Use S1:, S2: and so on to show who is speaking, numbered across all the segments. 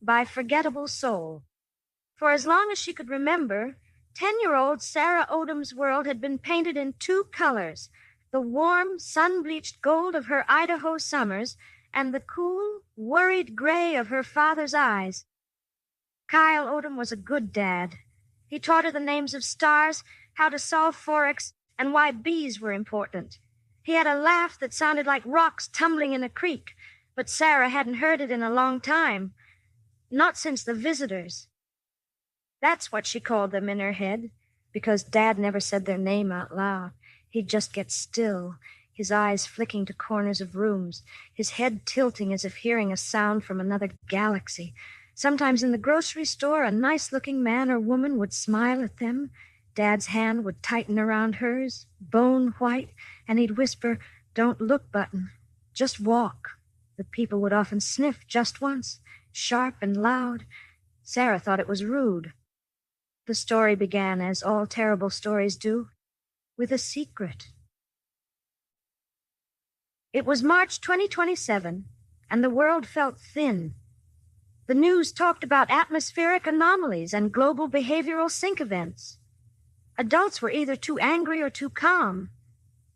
S1: by Forgettable Soul. For as long as she could remember, 10-year-old Sarah Odom's world had been painted in two colors, the warm, sun-bleached gold of her Idaho summers and the cool, worried gray of her father's eyes. Kyle Odom was a good dad. He taught her the names of stars, how to solve forex, and why bees were important. He had a laugh that sounded like rocks tumbling in a creek, but Sarah hadn't heard it in a long time. Not since the visitors. That's what she called them in her head, because Dad never said their name out loud. He'd just get still, his eyes flicking to corners of rooms, his head tilting as if hearing a sound from another galaxy. Sometimes in the grocery store, a nice-looking man or woman would smile at them. Dad's hand would tighten around hers, bone white, and he'd whisper, "Don't look, Button. Just walk." The people would often sniff just once, sharp and loud. Sarah thought it was rude. The story began, as all terrible stories do, with a secret. It was March 2027, and the world felt thin. The news talked about atmospheric anomalies and global behavioral sync events. Adults were either too angry or too calm.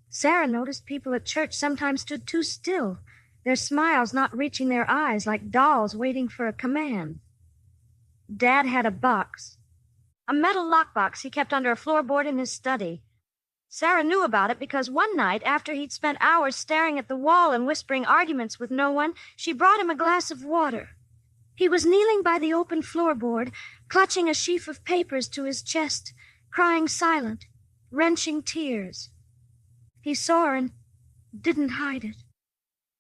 S1: Sarah noticed people at church sometimes stood too still, their smiles not reaching their eyes like dolls waiting for a command. Dad had a box, a metal lockbox he kept under a floorboard in his study. Sarah knew about it because one night, after he'd spent hours staring at the wall and whispering arguments with no one, she brought him a glass of water. He was kneeling by the open floorboard, clutching a sheaf of papers to his chest, crying silent, wrenching tears. He saw her and didn't hide it.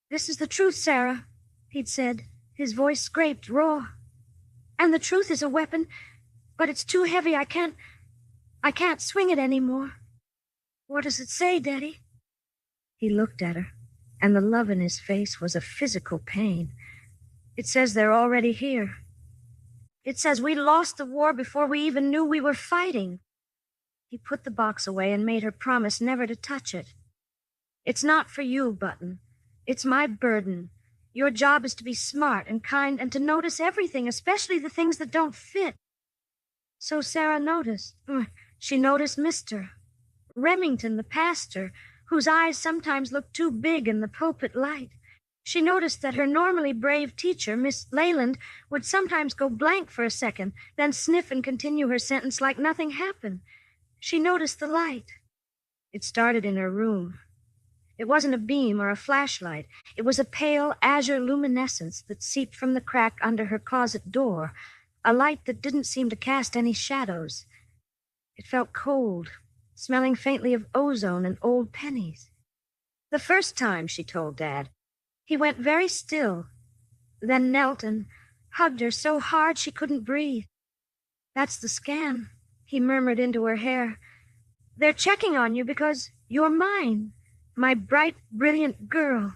S1: "This is the truth, Sarah," he'd said, his voice scraped, raw. "And the truth is a weapon, but it's too heavy. I can't swing it anymore." "What does it say, Daddy?" He looked at her, and the love in his face was a physical pain. "It says they're already here. It says we lost the war before we even knew we were fighting." He put the box away and made her promise never to touch it. "It's not for you, Button. It's my burden. Your job is to be smart and kind and to notice everything, especially the things that don't fit." So Sarah noticed. She noticed Mr. Remington, the pastor, whose eyes sometimes looked too big in the pulpit light. She noticed that her normally brave teacher, Miss Leyland, would sometimes go blank for a second, then sniff and continue her sentence like nothing happened. She noticed the light. It started in her room. It wasn't a beam or a flashlight. It was a pale azure luminescence that seeped from the crack under her closet door, a light that didn't seem to cast any shadows. It felt cold, smelling faintly of ozone and old pennies. The first time, she told Dad, he went very still, then knelt and hugged her so hard she couldn't breathe. "That's the scan," he murmured into her hair. "They're checking on you because you're mine, my bright, brilliant girl.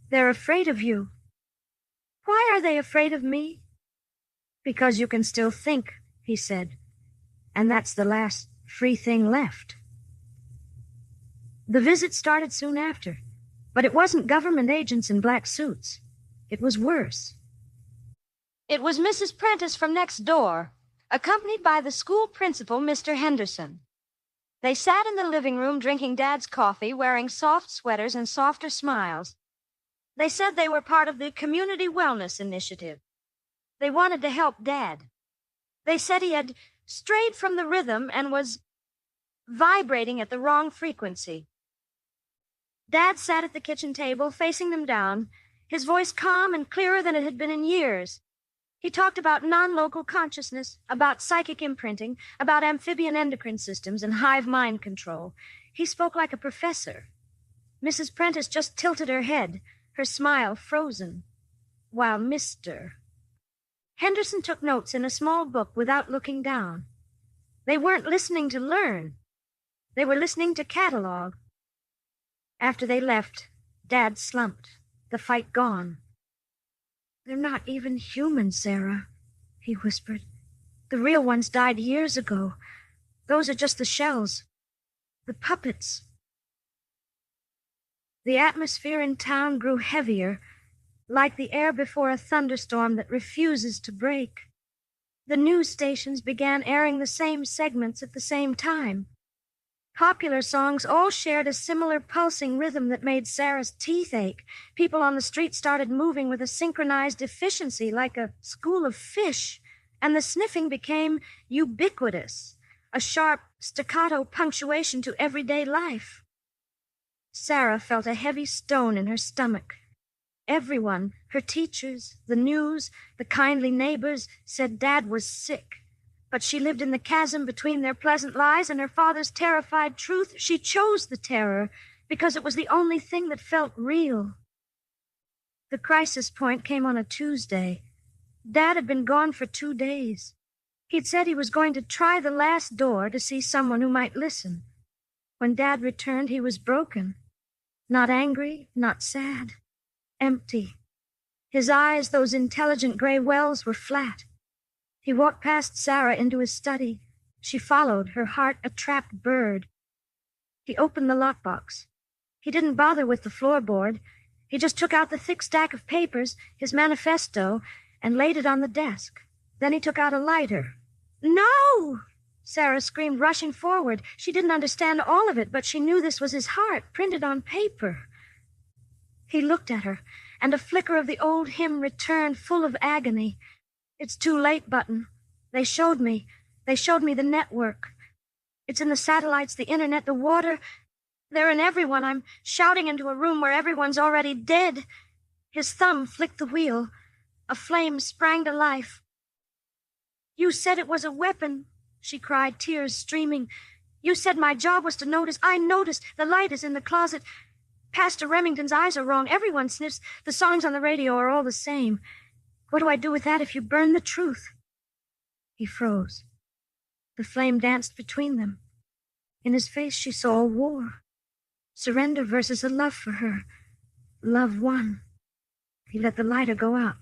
S1: They're afraid of you." "Why are they afraid of me?" "Because you can still think," he said, "and that's the last free thing left." The visit started soon after. But it wasn't government agents in black suits. It was worse. It was Mrs. Prentice from next door, accompanied by the school principal, Mr. Henderson. They sat in the living room drinking Dad's coffee, wearing soft sweaters and softer smiles. They said they were part of the Community Wellness Initiative. They wanted to help Dad. They said he had strayed from the rhythm and was vibrating at the wrong frequency. Dad sat at the kitchen table, facing them down, his voice calm and clearer than it had been in years. He talked about non-local consciousness, about psychic imprinting, about amphibian endocrine systems and hive mind control. He spoke like a professor. Mrs. Prentice just tilted her head, her smile frozen, while Mr. Henderson took notes in a small book without looking down. They weren't listening to learn. They were listening to catalog. After they left, Dad slumped, the fight gone. "They're not even human, Sarah," he whispered. "The real ones died years ago. Those are just the shells, the puppets." The atmosphere in town grew heavier, like the air before a thunderstorm that refuses to break. The news stations began airing the same segments at the same time. Popular songs all shared a similar pulsing rhythm that made Sarah's teeth ache. People on the street started moving with a synchronized efficiency like a school of fish, and the sniffing became ubiquitous, a sharp staccato punctuation to everyday life. Sarah felt a heavy stone in her stomach. Everyone, her teachers, the news, the kindly neighbors, said Dad was sick. But she lived in the chasm between their pleasant lies and her father's terrified truth. She chose the terror because it was the only thing that felt real. The crisis point came on a Tuesday. Dad had been gone for 2 days. He'd said he was going to try the last door to see someone who might listen. When Dad returned, he was broken. Not angry, not sad. Empty. His eyes, those intelligent gray wells, were flat. He walked past Sarah into his study. She followed, her heart a trapped bird. He opened the lockbox. He didn't bother with the floorboard. He just took out the thick stack of papers, his manifesto, and laid it on the desk. Then he took out a lighter. "No!" Sarah screamed, rushing forward. She didn't understand all of it, but she knew this was his heart, printed on paper. He looked at her, and a flicker of the old hymn returned, full of agony. "It's too late, Button. They showed me the network. It's in the satellites, the internet, the water. They're in everyone. I'm shouting into a room where everyone's already dead." His thumb flicked the wheel. A flame sprang to life. "You said it was a weapon," she cried, tears streaming. "You said my job was to notice. I noticed. The light is in the closet. Pastor Remington's eyes are wrong. Everyone sniffs. The songs on the radio are all the same. What do I do with that if you burn the truth?" He froze. The flame danced between them. In his face she saw a war. Surrender versus a love for her. Love won. He let the lighter go out.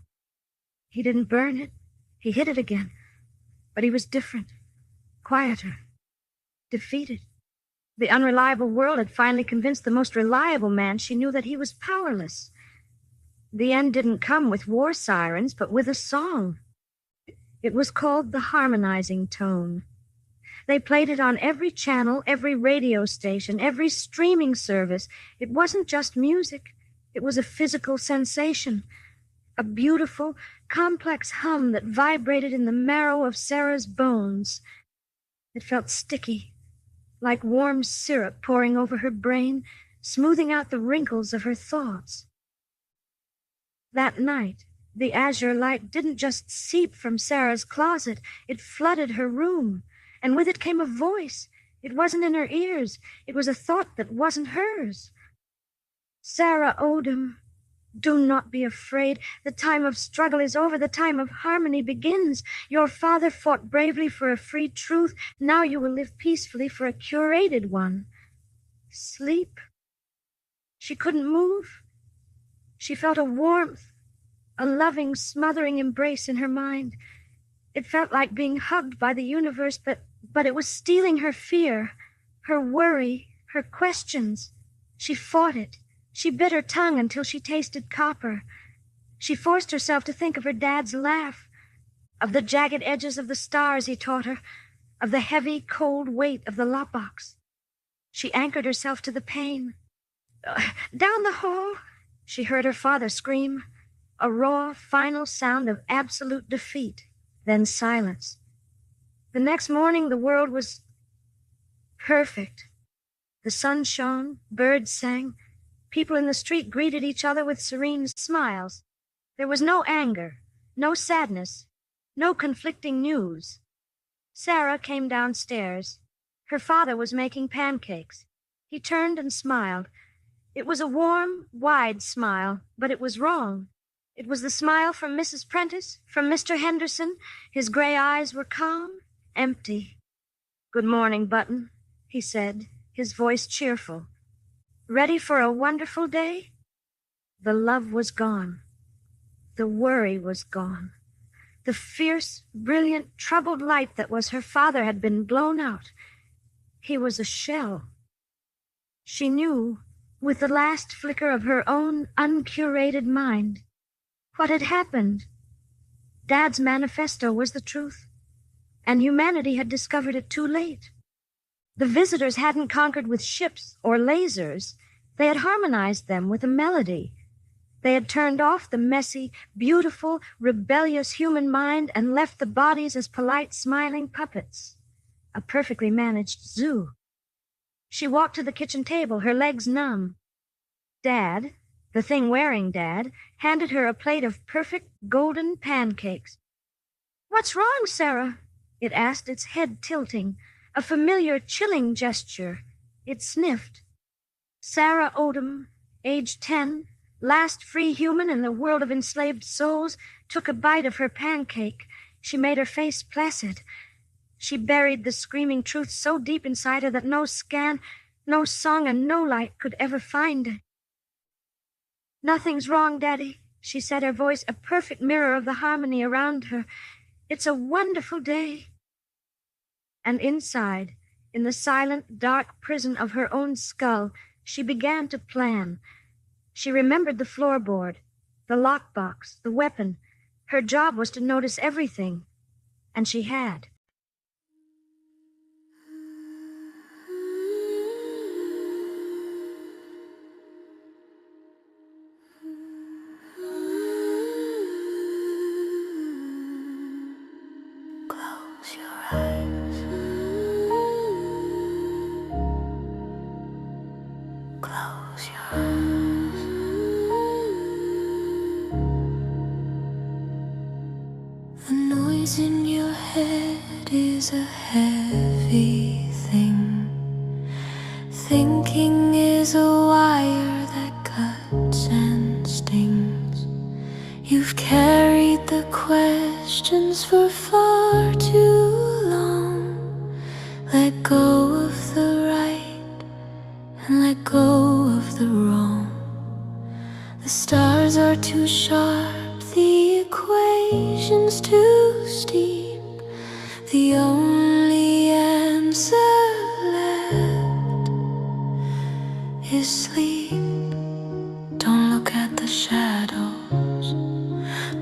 S1: He didn't burn it. He hit it again. But he was different. Quieter. Defeated. The unreliable world had finally convinced the most reliable man she knew that he was powerless. The end didn't come with war sirens, but with a song. It was called the harmonizing tone. They played it on every channel, every radio station, every streaming service. It wasn't just music. It was a physical sensation. A beautiful, complex hum that vibrated in the marrow of Sarah's bones. It felt sticky, like warm syrup pouring over her brain, smoothing out the wrinkles of her thoughts. That night, the azure light didn't just seep from Sarah's closet. It flooded her room, and with it came a voice. It wasn't in her ears. It was a thought that wasn't hers. "Sarah Odom, do not be afraid. The time of struggle is over. The time of harmony begins. Your father fought bravely for a free truth. Now you will live peacefully for a curated one. Sleep." She couldn't move. She felt a warmth, a loving, smothering embrace in her mind. It felt like being hugged by the universe, but it was stealing her fear, her worry, her questions. She fought it. She bit her tongue until she tasted copper. She forced herself to think of her dad's laugh, of the jagged edges of the stars he taught her, of the heavy, cold weight of the lockbox. She anchored herself to the pain. Down the hall, she heard her father scream, a raw, final sound of absolute defeat, then silence. The next morning, the world was perfect. The sun shone, birds sang, people in the street greeted each other with serene smiles. There was no anger, no sadness, no conflicting news. Sarah came downstairs. Her father was making pancakes. He turned and smiled. It was a warm, wide smile, but it was wrong. It was the smile from Mrs. Prentice, from Mr. Henderson. His gray eyes were calm, empty. "Good morning, Button," he said, his voice cheerful. "Ready for a wonderful day?" The love was gone. The worry was gone. The fierce, brilliant, troubled light that was her father had been blown out. He was a shell. She knew, with the last flicker of her own uncurated mind, What had happened? Dad's manifesto was the truth, and humanity had discovered it too late. The visitors hadn't conquered with ships or lasers. They had harmonized them with a melody. They had turned off the messy, beautiful, rebellious human mind and left the bodies as polite, smiling puppets. A perfectly managed zoo. She walked to the kitchen table, her legs numb. Dad, the thing wearing Dad, handed her a plate of perfect golden pancakes. "What's wrong, Sarah?" it asked, its head tilting, a familiar, chilling gesture. It sniffed. Sarah Odom, age 10, last free human in the world of enslaved souls, took a bite of her pancake. She made her face placid. She buried the screaming truth so deep inside her that no scan, no song, and no light could ever find it. "Nothing's wrong, Daddy," she said, her voice a perfect mirror of the harmony around her. "It's a wonderful day." And inside, in the silent, dark prison of her own skull, she began to plan. She remembered the floorboard, the lockbox, the weapon. Her job was to notice everything, and she had.
S2: Close your eyes. Close your eyes. The noise in your head is a heavy thing. Thinking is a wire that cuts and stings. You've carried the questions for far too long. Let go of the right and let go of the wrong. The stars are too sharp, the equation's too steep. The only answer left is sleep. Don't look at the shadows.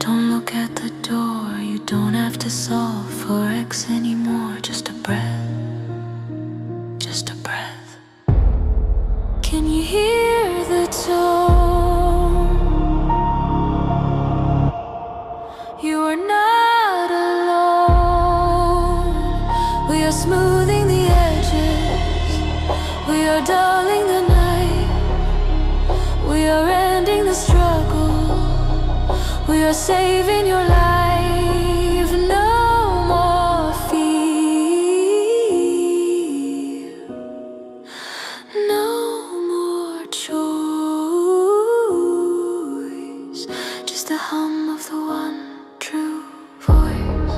S2: Don't look at the door. You don't have to solve for X anymore. Just a breath. Just a breath. Can you hear the tone? You are not alone. We are smoothing the edges. We are dulling the night. We are ending the struggle. We are saving your life. No more fear. No more choice. Just the hum of the one true voice.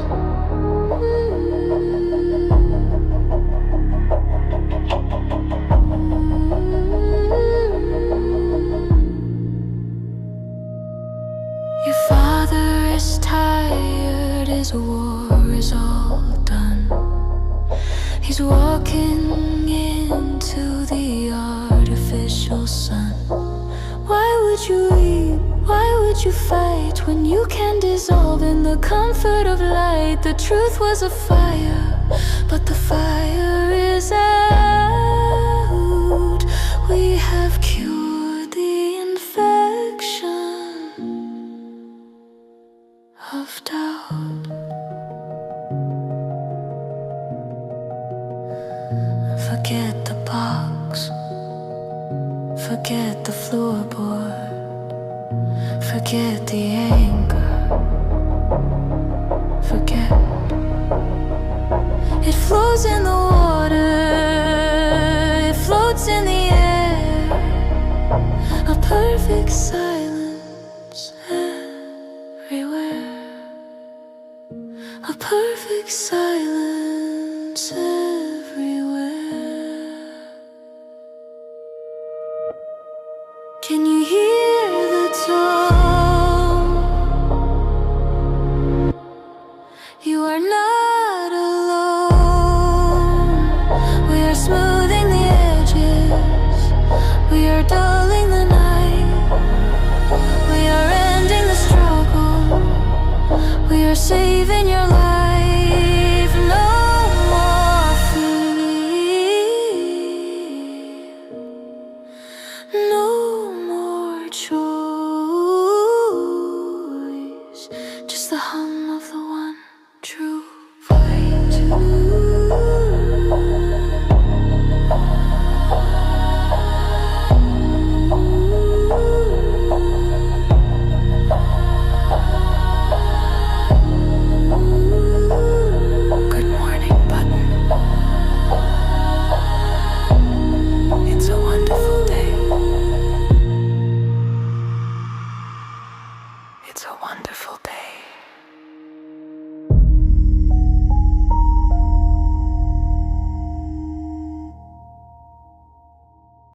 S2: Your father is tired, his war is all done. He's walking into the artificial sun. Why would you weep? Why would you fight when you can dissolve in the comfort of light? The truth was a fire, but the fire is out. We have cured the infection of doubt. Forget the box. Forget the floorboard. Forget the anger. Forget. It flows in the water. It floats in the air. A perfect silence everywhere. A perfect silence everywhere. Can you hear the tone? You are not alone. We are smoothing the edges. We are dulling the night. We are ending the struggle. saving your life. No more fear, no more choice, just the hum